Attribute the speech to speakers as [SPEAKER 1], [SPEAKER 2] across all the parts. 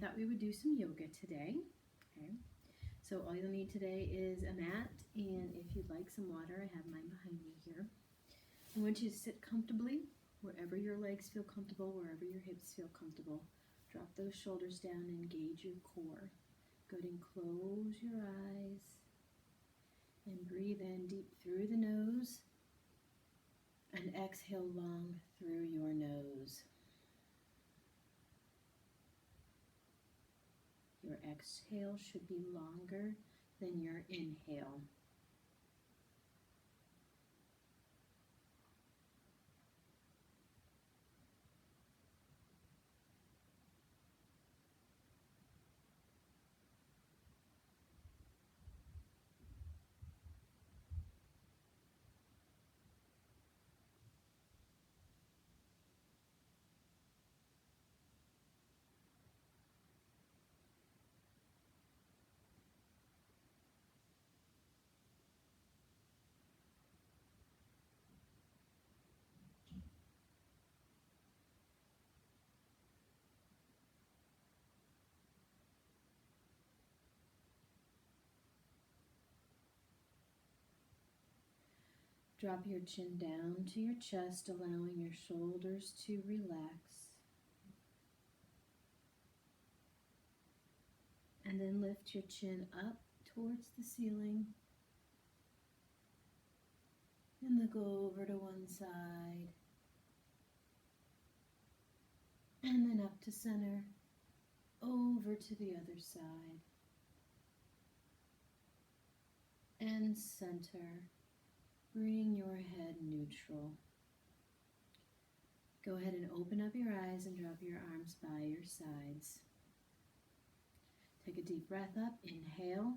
[SPEAKER 1] thought we would do some yoga today. Okay, so all you'll need today is a mat, and if you'd like some water, I have mine behind me here. I want you to sit comfortably wherever your legs feel comfortable, wherever your hips feel comfortable. Drop those shoulders down and engage your core. Go ahead and close your eyes and breathe in deep through the nose and exhale long through your nose. Your exhale should be longer than your inhale. Drop your chin down to your chest, allowing your shoulders to relax. And then lift your chin up towards the ceiling. And then go over to one side. And then up to center, over to the other side. And center. Bring your head neutral. Go ahead and open up your eyes and drop your arms by your sides. Take a deep breath up, inhale,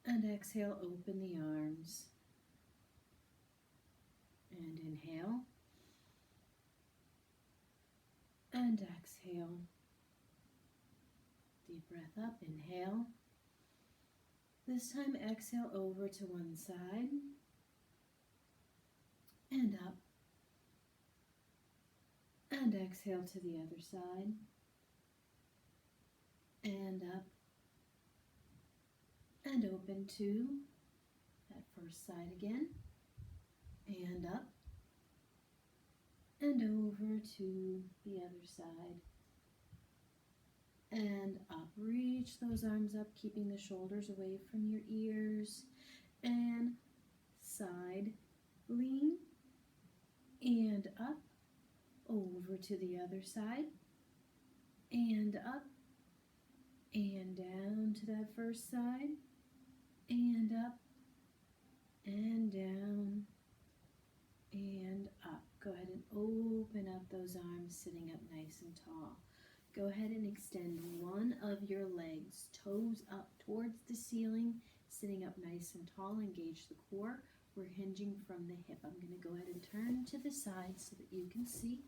[SPEAKER 1] and exhale, open the arms. And inhale, and exhale. Deep breath up, inhale. This time exhale over to one side, and up, and exhale to the other side, and up, and open to that first side again, and up, and over to the other side, and up. Reach those arms up, keeping the shoulders away from your ears, and side lean, and up, over to the other side, and up, and down to that first side, and up, and down, and up. Go ahead and open up those arms, sitting up nice and tall. Go ahead and extend one of your legs, toes up towards the ceiling, sitting up nice and tall. Engage the core. We're hinging from the hip. I'm going to go ahead and turn to the side so that you can see.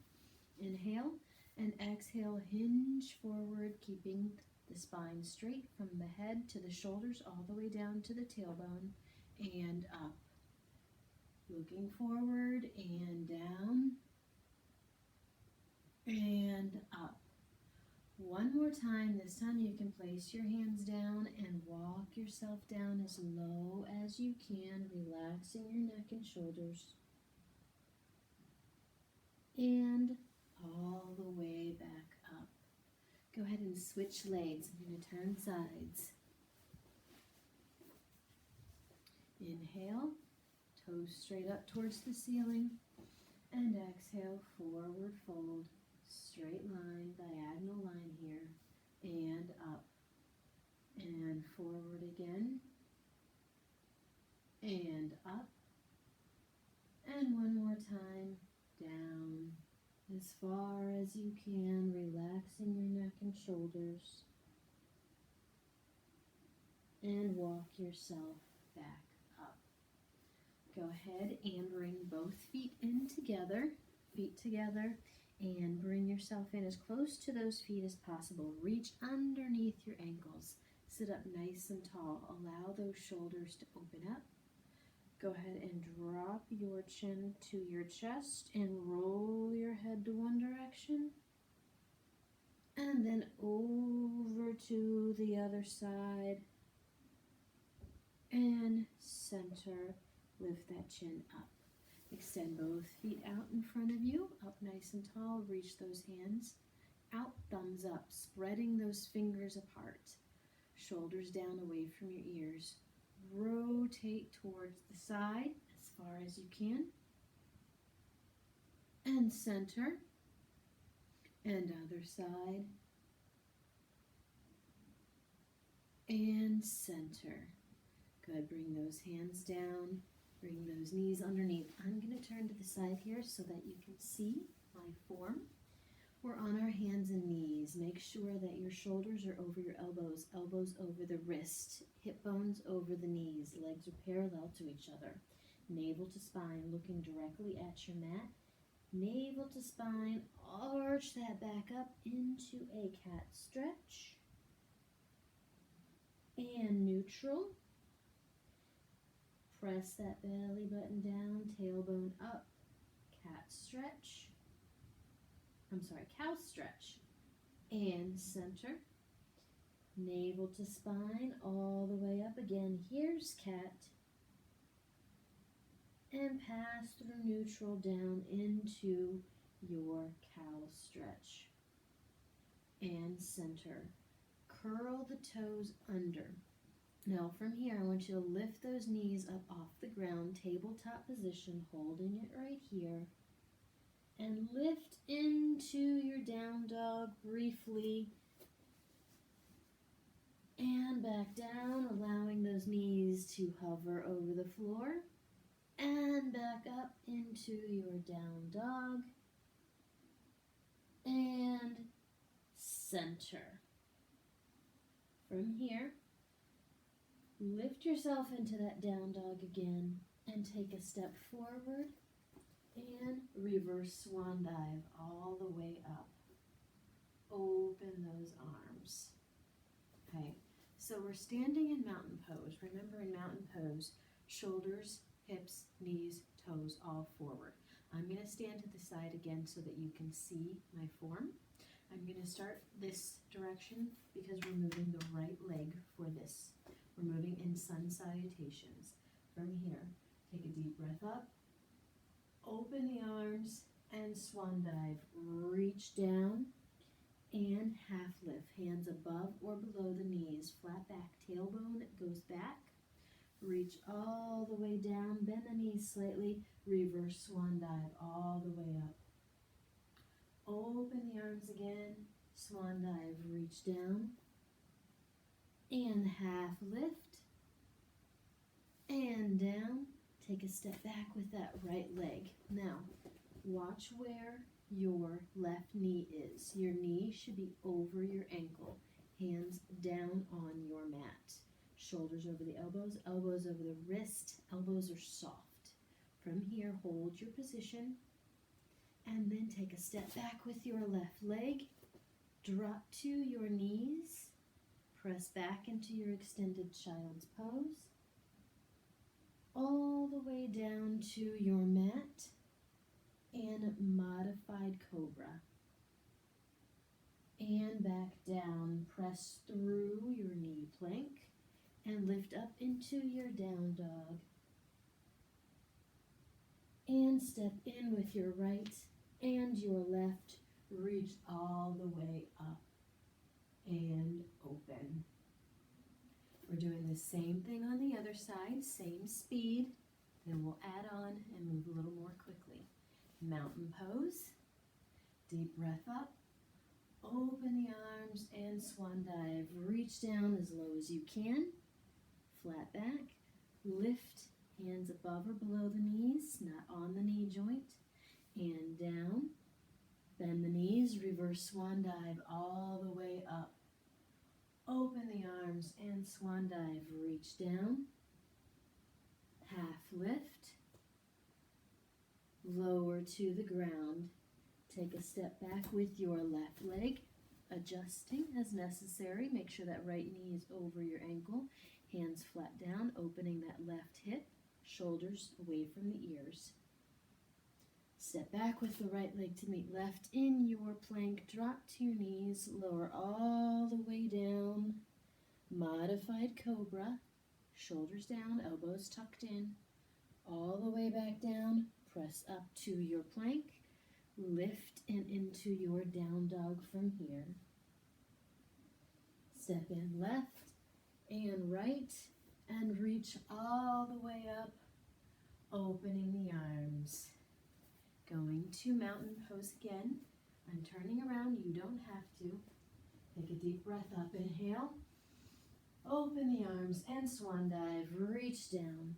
[SPEAKER 1] Inhale and exhale, hinge forward, keeping the spine straight from the head to the shoulders, all the way down to the tailbone, and up. Looking forward and down, and up. One more time. This time you can place your hands down and walk yourself down as low as you can, relaxing your neck and shoulders. And all the way back up. Go ahead and switch legs. I'm going to turn sides. Inhale, toes straight up towards the ceiling, and exhale, forward fold, straight line, diagonal line here, and up, and forward again, and up, and one more time, down, as far as you can, relaxing your neck and shoulders, and walk yourself back up. Go ahead and bring both feet in together, and bring yourself in as close to those feet as possible. Reach underneath your ankles. Sit up nice and tall. Allow those shoulders to open up. Go ahead and drop your chin to your chest and roll your head to one direction And then over to the other side. And center. Lift that chin up. Extend both feet out in front of you, up nice and tall. Reach those hands out, thumbs up, spreading those fingers apart. Shoulders down away from your ears. Rotate towards the side as far as you can. And center. And other side. And center. Good. Bring those hands down. Bring those knees underneath. I'm going to turn to the side here so that you can see my form. We're on our hands and knees. Make sure that your shoulders are over your elbows, elbows over the wrist, hip bones over the knees. Legs are parallel to each other. Navel to spine, looking directly at your mat. Navel to spine, arch that back up into a cat stretch. And neutral. Press that belly button down, tailbone up, cow stretch. And center. Navel to spine, all the way up again. Here's cat. And pass through neutral down into your cow stretch. And center. Curl the toes under. Now from here, I want you to lift those knees up off the ground, tabletop position, holding it right here. And lift into your down dog briefly. And back down, allowing those knees to hover over the floor. And back up into your down dog. And center. From here, lift yourself into that down dog again and take a step forward and reverse swan dive all the way up. Open those arms. Okay, so we're standing in mountain pose. Remember, in mountain pose, shoulders, hips, knees, toes, all forward. I'm going to stand to the side again so that you can see my form. I'm going to start this direction because we're moving the right leg for this. We're moving in sun salutations. From here, take a deep breath up, open the arms, and swan dive. Reach down and half lift. Hands above or below the knees. Flat back, tailbone goes back. Reach all the way down, bend the knees slightly, reverse swan dive all the way up. Open the arms again, swan dive, reach down, and half lift, and down. Take a step back with that right leg. Now, watch where your left knee is. Your knee should be over your ankle, hands down on your mat. Shoulders over the elbows, elbows over the wrist, elbows are soft. From here, hold your position, and then take a step back with your left leg. Drop to your knees. Press back into your extended child's pose. All the way down to your mat and modified cobra. And back down. Press through your knee plank and lift up into your down dog. And step in with your right and your left. Reach all the way up and open. We're doing the same thing on the other side, same speed. Then we'll add on and move a little more quickly. Mountain pose. Deep breath up. Open the arms and swan dive. Reach down as low as you can. Flat back. Lift. Hands above or below the knees, not on the knee joint. And down. Bend the knees, reverse swan dive all the way up. Open the arms and swan dive. Reach down. Half lift. Lower to the ground. Take a step back with your left leg, adjusting as necessary. Make sure that right knee is over your ankle. Hands flat down, opening that left hip. Shoulders away from the ears. Step back with the right leg to meet left in your plank. Drop to your knees, lower all the way down. Modified cobra. Shoulders down, elbows tucked in. All the way back down. Press up to your plank. Lift and into your down dog from here. Step in left and right and reach all the way up, opening the arms. Going to mountain pose again. I'm turning around, you don't have to. Take a deep breath up, inhale. Open the arms and swan dive, reach down.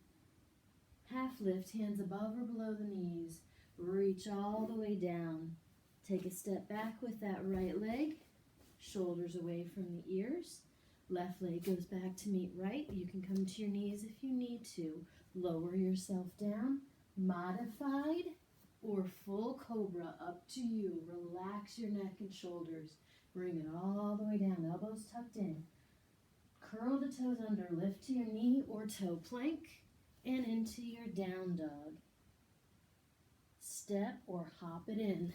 [SPEAKER 1] Half lift, hands above or below the knees. Reach all the way down. Take a step back with that right leg. Shoulders away from the ears. Left leg goes back to meet right. You can come to your knees if you need to. Lower yourself down. Modified or full cobra, up to you. Relax your neck and shoulders. Bring it all the way down. Elbows tucked in. Curl the toes under. Lift to your knee or toe plank and into your down dog. Step or hop it in.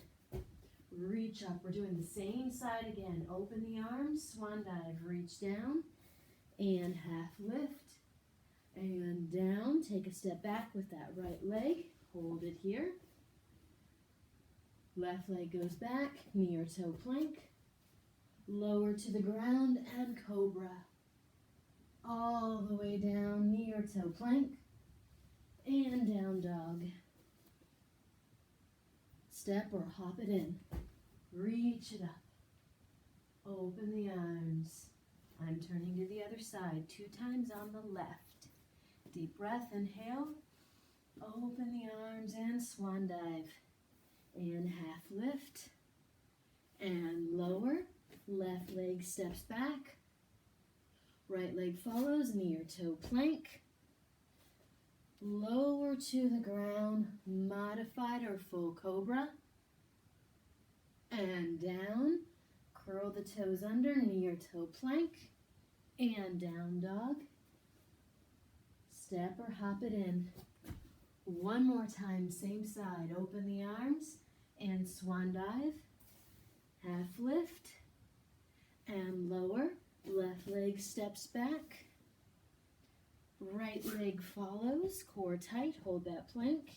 [SPEAKER 1] Reach up. We're doing the same side again. Open the arms, swan dive, reach down, and half lift, and down. Take a step back with that right leg. Hold it here. Left leg goes back, knee or toe plank. Lower to the ground and cobra. All the way down, knee or toe plank, and down dog. Step or hop it in. Reach it up. Open the arms. I'm turning to the other side. 2 times on the left. Deep breath, inhale. Open the arms and swan dive. And half lift. And lower. Left leg steps back. Right leg follows, knee or toe plank. Lower to the ground, modified or full cobra. And down, curl the toes under, knee or toe plank. And down dog. Step or hop it in. One more time, same side. Open the arms and swan dive. Half lift and lower. Left leg steps back. Right leg follows, core tight, hold that plank.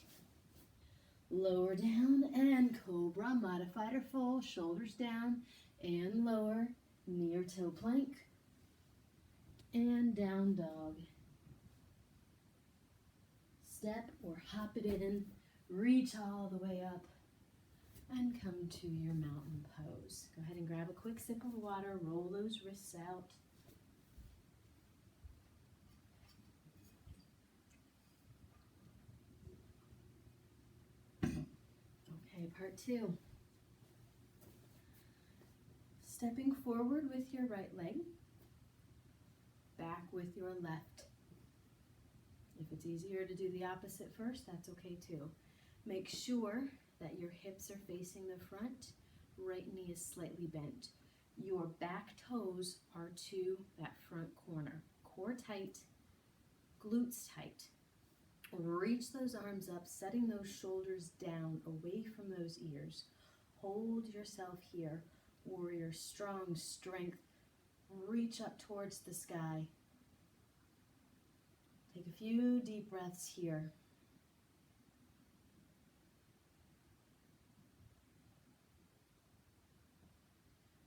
[SPEAKER 1] Lower down and cobra, modified or full, shoulders down and lower, knee or toe plank, and down dog. Step or hop it in, reach all the way up, and come to your mountain pose. Go ahead and grab a quick sip of water, roll those wrists out. Okay, part 2. Stepping forward with your right leg, back with your left. If it's easier to do the opposite first, that's okay too. Make sure that your hips are facing the front, right knee is slightly bent. Your back toes are to that front corner. Core tight, glutes tight. Reach those arms up, setting those shoulders down away from those ears. Hold yourself here. Warrior, strong strength. Reach up towards the sky. Take a few deep breaths here.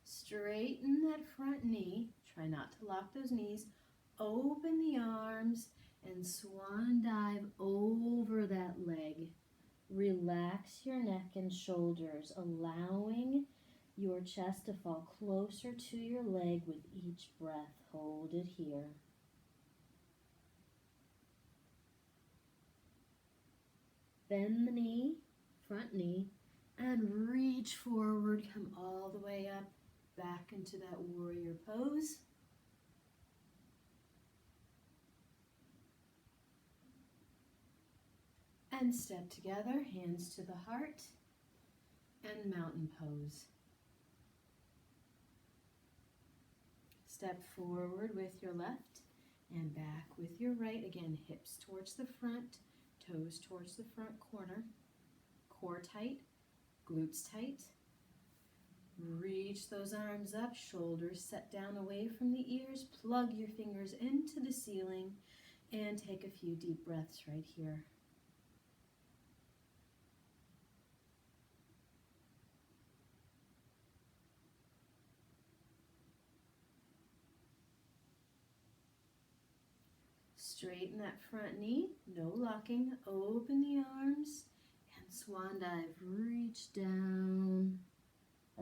[SPEAKER 1] Straighten that front knee. Try not to lock those knees. Open the arms and swan dive over that leg. Relax your neck and shoulders, allowing your chest to fall closer to your leg with each breath. Hold it here. Bend the knee, front knee, and reach forward. Come all the way up, back into that warrior pose. And step together, hands to the heart, and mountain pose. Step forward with your left and back with your right. Again, hips towards the front, toes towards the front corner. Core core tight, glutes tight. Reach those arms up, shoulders set down away from the ears. Plug your fingers into the ceiling and take a few deep breaths right here. Straighten that front knee, no locking. Open the arms and swan dive. Reach down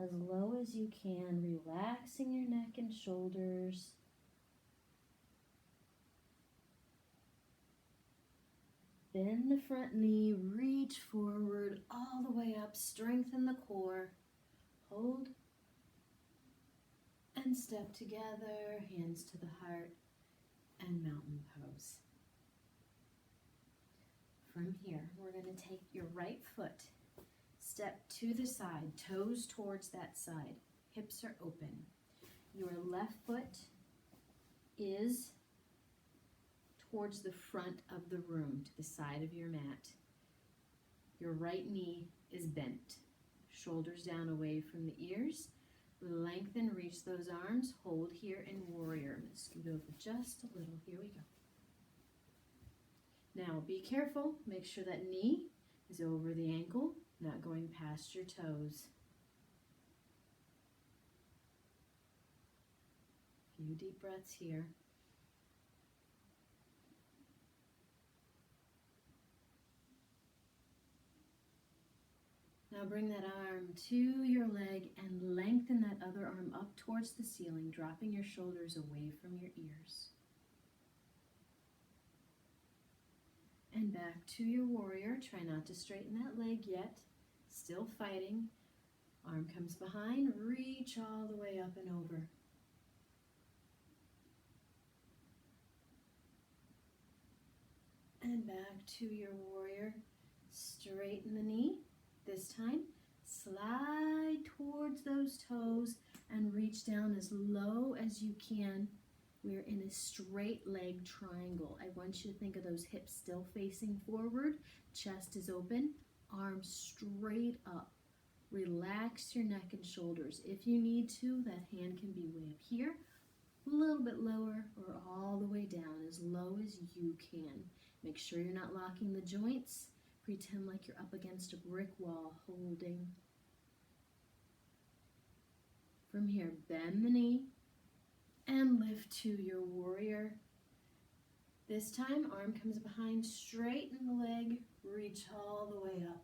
[SPEAKER 1] as low as you can, relaxing your neck and shoulders. Bend the front knee, reach forward all the way up, strengthen the core. Hold and step together, hands to the heart, and mountain pose. From here, we're going to take your right foot, step to the side, toes towards that side, hips are open. Your left foot is towards the front of the room, to the side of your mat. Your right knee is bent, shoulders down away from the ears. Lengthen, reach those arms, hold here in warrior. I'm going to scoot over just a little. Here we go. Now be careful, make sure that knee is over the ankle, not going past your toes. A few deep breaths here. Now bring that arm to your leg and lengthen that other arm up towards the ceiling, dropping your shoulders away from your ears. And back to your warrior. Try not to straighten that leg yet. Still fighting. Arm comes behind, reach all the way up and over. And back to your warrior. Straighten the knee. This time, slide towards those toes and reach down as low as you can. We're in a straight leg triangle. I want you to think of those hips still facing forward. Chest is open, arms straight up. Relax your neck and shoulders. If you need to, that hand can be way up here, a little bit lower, or all the way down, as low as you can. Make sure you're not locking the joints. Pretend like you're up against a brick wall, holding. From here, bend the knee and lift to your warrior. This time, arm comes behind, straighten the leg, reach all the way up.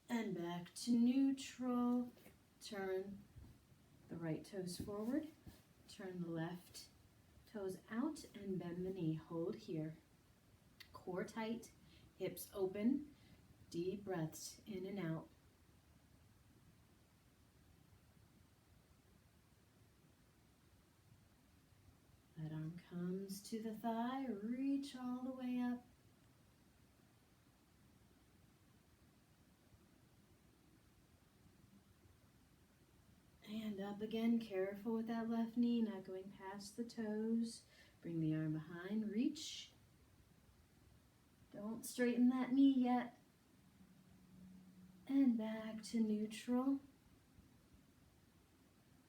[SPEAKER 1] And back to neutral. Turn the right toes forward, turn the left toes out and bend the knee. Hold here. Core tight, hips open, deep breaths in and out. That arm comes to the thigh, reach all the way up. And up again, careful with that left knee, not going past the toes. Bring the arm behind, reach. Don't straighten that knee yet. And back to neutral.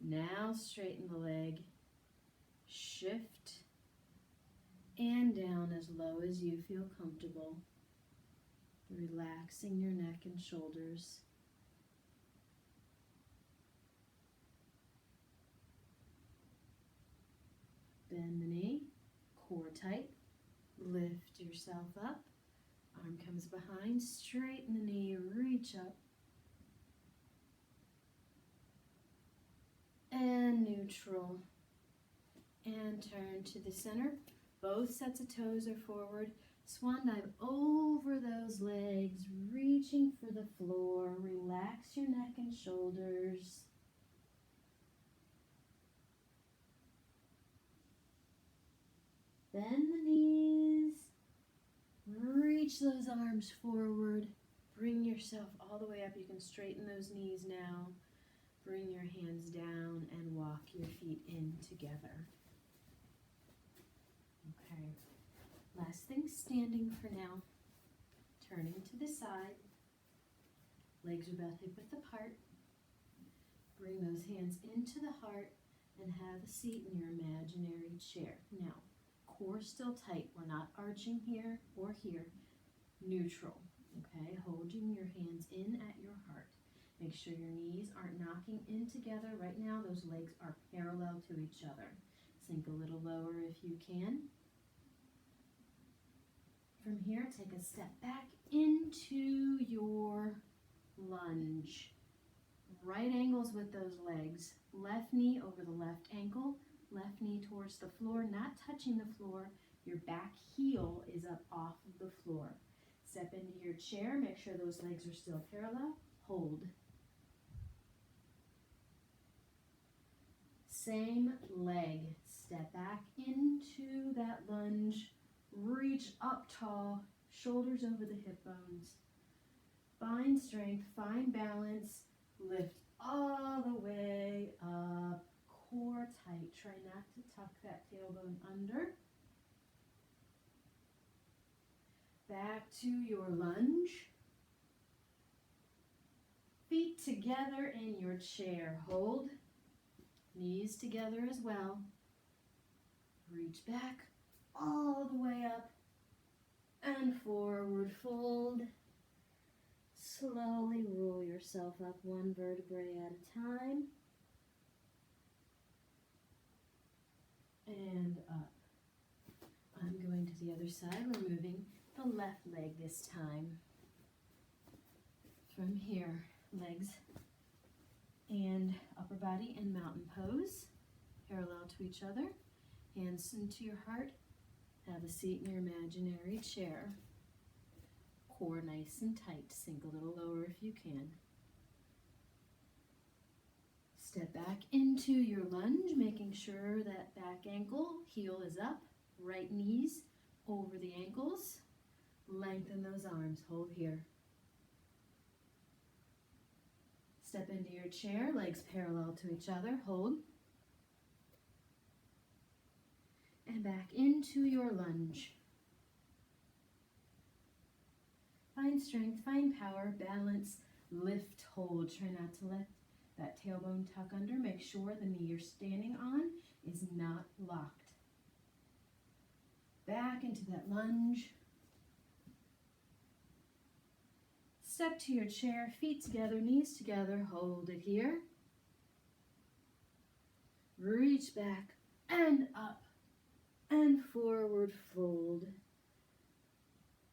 [SPEAKER 1] Now straighten the leg. Shift and down as low as you feel comfortable. Relaxing your neck and shoulders. Bend the knee, core tight, lift yourself up, arm comes behind, straighten the knee, reach up, and neutral, and turn to the center. Both sets of toes are forward, swan dive over those legs, reaching for the floor, relax your neck and shoulders. Bend the knees, reach those arms forward, bring yourself all the way up. You can straighten those knees now. Bring your hands down and walk your feet in together. Okay, Last thing, standing for now. Turning to the side. Legs are about hip-width apart. Bring those hands into the heart and have a seat in your imaginary chair. Now, core still tight. We're not arching here or here. Neutral, okay? Holding your hands in at your heart. Make sure your knees aren't knocking in together. Right now, those legs are parallel to each other. Sink a little lower if you can. From here, take a step back into your lunge. Right angles with those legs. Left knee over the left ankle. Left knee towards the floor, not touching the floor. Your back heel is up off of the floor. Step into your chair. Make sure those legs are still parallel. Hold. Same leg. Step back into that lunge. Reach up tall. Shoulders over the hip bones. Find strength. Find balance. Lift all the way up. Core tight. Try not to tuck that tailbone under. Back to your lunge. Feet together in your chair. Hold. Knees together as well. Reach back all the way up and forward fold. Slowly roll yourself up one vertebrae at a time. And up. I'm going to the other side. We're moving the left leg this time. From here, legs and upper body in mountain pose, parallel to each other. Hands into your heart. Have a seat in your imaginary chair. Core nice and tight. Sink a little lower if you can. Step back into your lunge, making sure that back ankle, heel is up, right knees over the ankles. Lengthen those arms. Hold here. Step into your chair, legs parallel to each other. Hold. And back into your lunge. Find strength, find power, balance, lift, hold. Try not to let that tailbone tuck under. Make sure the knee you're standing on is not locked. Back into that lunge. Step to your chair, feet together, knees together. Hold it here. Reach back and up and forward fold.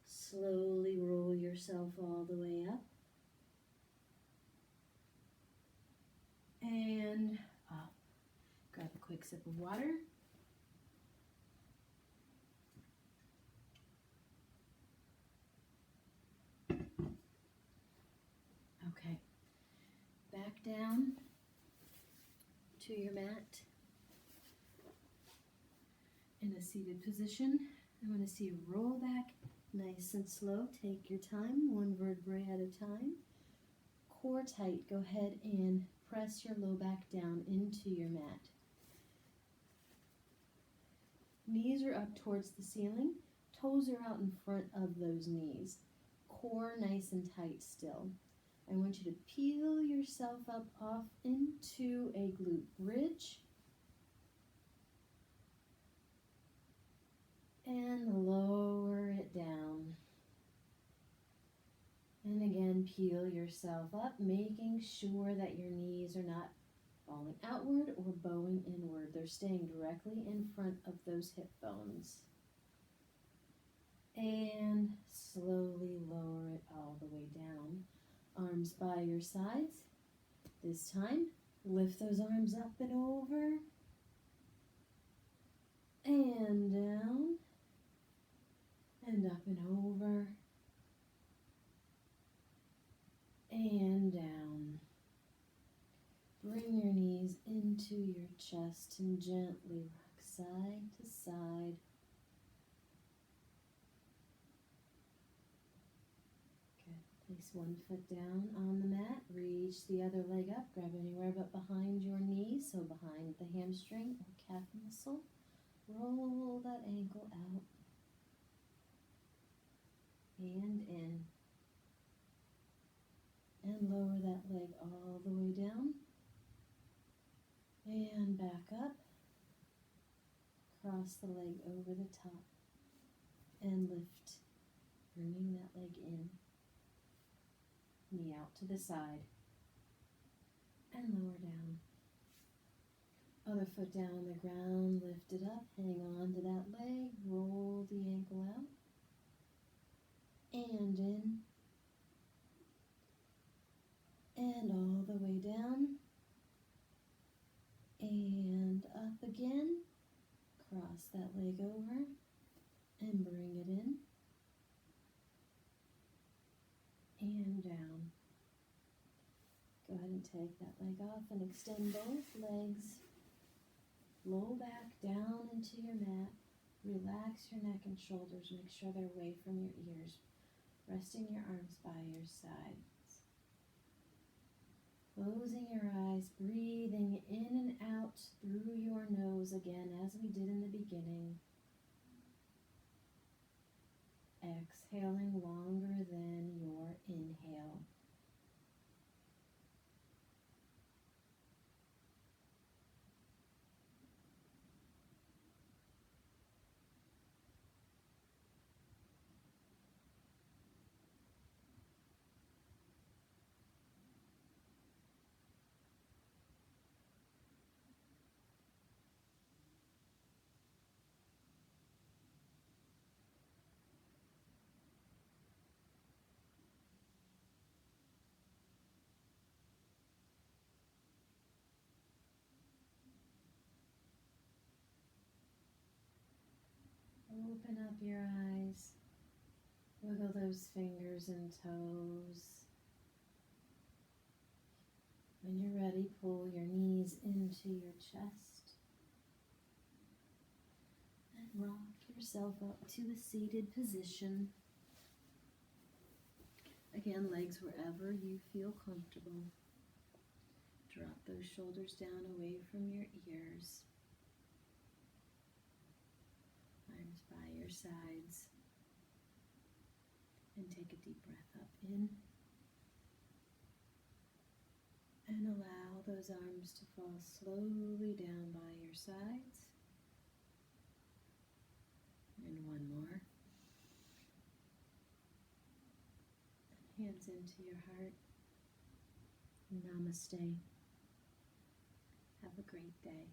[SPEAKER 1] Slowly roll yourself all the way up and up. Grab a quick sip of water. Okay, back down to your mat in a seated position. I want to see you roll back nice and slow. Take your time, one vertebrae at a time. Core tight. Go ahead and press your low back down into your mat. Knees are up towards the ceiling. Toes are out in front of those knees. Core nice and tight still. I want you to peel yourself up off into a glute bridge. And lower it down. And again, peel yourself up, making sure that your knees are not falling outward or bowing inward. They're staying directly in front of those hip bones. And slowly lower it all the way down. Arms by your sides. This time, lift those arms up and over. And down. And up and over. And down. Bring your knees into your chest and gently rock side to side. Good. Place one foot down on the mat. Reach the other leg up. Grab anywhere but behind your knee, so behind the hamstring or calf muscle. Roll that ankle out. and in. And lower that leg all the way down. And back up. Cross the leg over the top. And lift, bringing that leg in. Knee out to the side. And lower down. Other foot down on the ground, lift it up, hang on to that leg, roll the ankle out. And in. And all the way down. And up again. Cross that leg over and bring it in. And down. Go ahead and take that leg off and extend both legs. Roll back down into your mat. Relax your neck and shoulders. Make sure they're away from your ears. Resting your arms by your sides. Closing your eyes, breathing in and out through your nose again as we did in the beginning. Exhaling longer than your inhale. Open up your eyes. Wiggle those fingers and toes. When you're ready, pull your knees into your chest. And rock yourself up to a seated position. Again, legs wherever you feel comfortable. Drop those shoulders down away from your ears. Arms by your sides. And take a deep breath up in. And allow those arms to fall slowly down by your sides. And one more. Hands into your heart. Namaste. Have a great day.